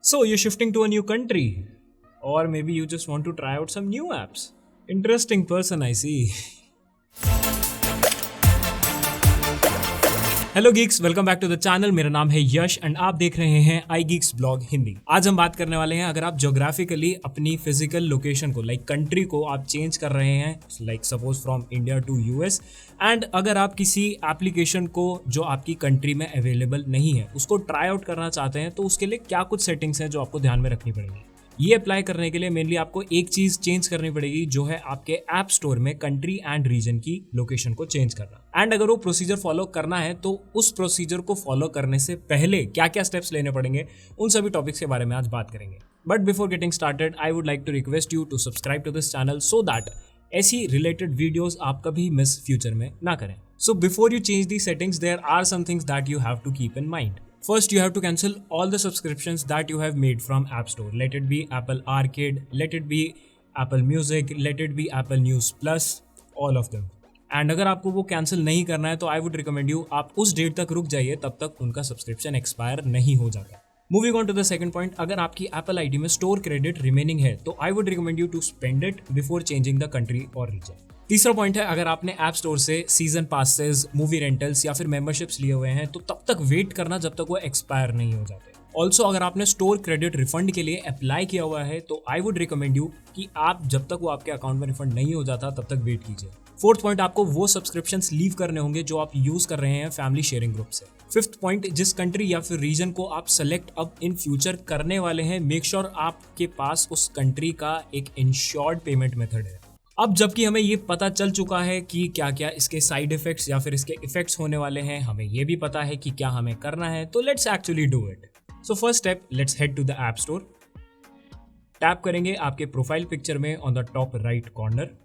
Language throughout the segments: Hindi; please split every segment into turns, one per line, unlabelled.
So you're shifting to a new country, or maybe you just want to try out some new apps. Interesting person, I see. Hello geeks, welcome back to the channel. मेरा नाम है यश एंड आप देख रहे हैं आई गीक्स ब्लॉग हिंदी। आज हम बात करने वाले हैं, अगर आप ज्योग्राफिकली अपनी फिजिकल लोकेशन को कंट्री को आप चेंज कर रहे हैं, suppose from India to US, and अगर आप किसी एप्लीकेशन को जो आपकी कंट्री में अवेलेबल नहीं है उसको ट्राई आउट करना चाहते हैं, तो उसके लिए क्या कुछ सेटिंग्स हैं जो आपको ध्यान में रखनी पड़ेगी। ये अप्लाई करने के लिए मेनली आपको एक चीज चेंज करनी पड़ेगी, जो है आपके ऐप स्टोर में कंट्री एंड रीजन की लोकेशन को चेंज करना। एंड अगर वो प्रोसीजर फॉलो करना है तो उस प्रोसीजर को फॉलो करने से पहले क्या क्या स्टेप्स लेने पड़ेंगे, उन सभी टॉपिक्स के बारे में आज बात करेंगे। But before getting started, I would like to request you to subscribe to this channel so that ऐसी रिलेटेड वीडियोस आप कभी मिस फ्यूचर में ना करें। So before you change the settings, there are some things that you have to keep in mind. First, you have to cancel all the subscriptions that you have made from App Store. Let it be Apple Arcade, let it be Apple Music, let it be Apple News Plus, all of them. And अगर आपको वो कैंसिल नहीं करना है तो आई वुड रिकमेंड यू आप उस डेट तक रुक जाइए, तब तक उनका सब्सक्रिप्शन एक्सपायर नहीं हो जाता। Moving on to the second point, अगर आपकी एप्पल आईडी में स्टोर क्रेडिट रिमेनिंग है तो I would recommend you to spend it before changing the country और रीजन। तीसरा पॉइंट है, अगर आपने ऐप स्टोर से सीजन पासेस, मूवी रेंटल्स या फिर मेंबरशिप्स लिए हुए हैं तो तब तक वेट करना जब तक वो एक्सपायर नहीं हो जाते। ऑल्सो अगर आपने स्टोर क्रेडिट रिफंड के लिए अप्लाई किया हुआ है तो आई वुड रिकमेंड यू कि आप जब तक वो आपके अकाउंट में रिफंड नहीं हो जाता तब तक वेट कीजिए। फोर्थ पॉइंट, आपको वो सब्सक्रिप्शंस लीव करने होंगे जो आप यूज कर रहे हैं फैमिली शेयरिंग ग्रुप से। फिफ्थ पॉइंट, जिस कंट्री या फिर रीजन को आप सेलेक्ट अब इन फ्यूचर करने वाले हैं, मेक श्योर आपके पास उस कंट्री का एक इंश्योर्ड पेमेंट मेथड है। अब जबकि हमें ये पता चल चुका है कि क्या क्या इसके साइड इफेक्ट्स या फिर इसके इफेक्ट्स होने वाले हैं, हमें ये भी पता है कि क्या हमें करना है, तो let's actually do it. So first step, let's head to the app store. Tap करेंगे आपके प्रोफाइल पिक्चर में on the top right corner.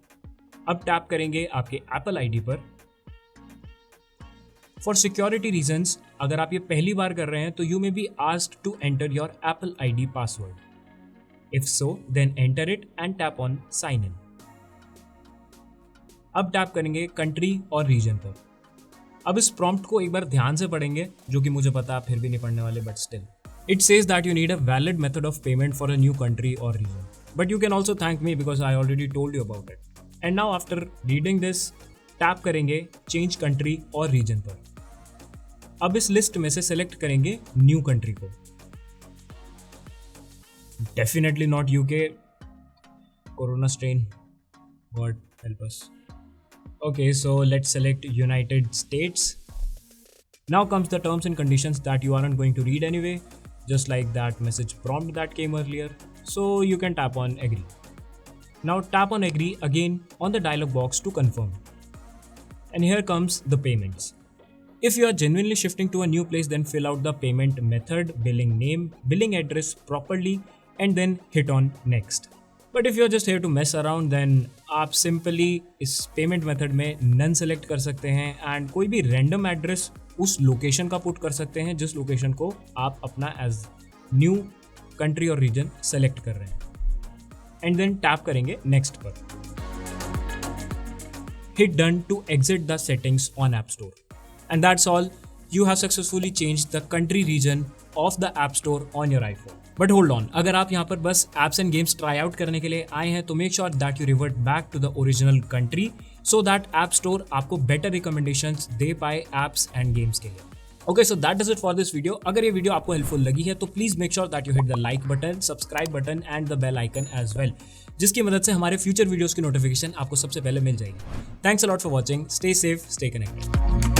अब टैप करेंगे आपके एप्पल आईडी पर। फॉर सिक्योरिटी रीजंस, अगर आप ये पहली बार कर रहे हैं तो you may be asked to enter your Apple ID password. If so, then enter it and tap on sign in. अब टैप करेंगे कंट्री और रीजन पर। अब इस प्रॉम्प्ट को एक बार ध्यान से पढ़ेंगे, जो कि मुझे पता आप फिर भी नहीं पढ़ने वाले, but still it says that you need a valid method of payment for a new country और region, but you can also thank me because I already told you about it. And now after reading this, tap करेंगे चेंज कंट्री और रीजन पर। अब इस लिस्ट में से सेलेक्ट करेंगे न्यू कंट्री को। Definitely not UK, corona strain, God help us. Okay, so let's select United States. Now comes the terms and conditions that you aren't going to read anyway, just like that message prompt that came earlier. So you can tap on agree. Now tap on agree again on the dialog box to confirm. And here comes the payments. If you are genuinely shifting to a new place, then fill out the payment method, billing name, billing address properly, and then hit on next. But if you are just here to mess around, then आप सिंपली इस पेमेंट मेथड में नन सेलेक्ट कर सकते हैं एंड कोई भी रैंडम एड्रेस उस लोकेशन का पुट कर सकते हैं जिस लोकेशन को आप अपना एज न्यू कंट्री और रीजन सेलेक्ट कर रहे हैं। एंड देन टैप करेंगे नेक्स्ट पर। Hit done to exit the settings on app store and that's all. You have successfully changed the country region of the app store on your iPhone. But hold on, अगर आप यहाँ पर बस apps and games try out करने के लिए आए हैं तो make sure that you revert back to the original country so that app store आपको बेटर रिकमेंडेशंस दे पाए एप्स एंड गेम्स के लिए। Okay, so that is it for this video. अगर ये वीडियो आपको हेल्पफुल लगी है तो please make sure that you hit the like button, subscribe button and the bell icon as well, जिसकी मदद से हमारे फ्यूचर वीडियोस की नोटिफिकेशन आपको सबसे पहले मिल जाएगी। Thanks a lot for watching, stay safe, stay connected.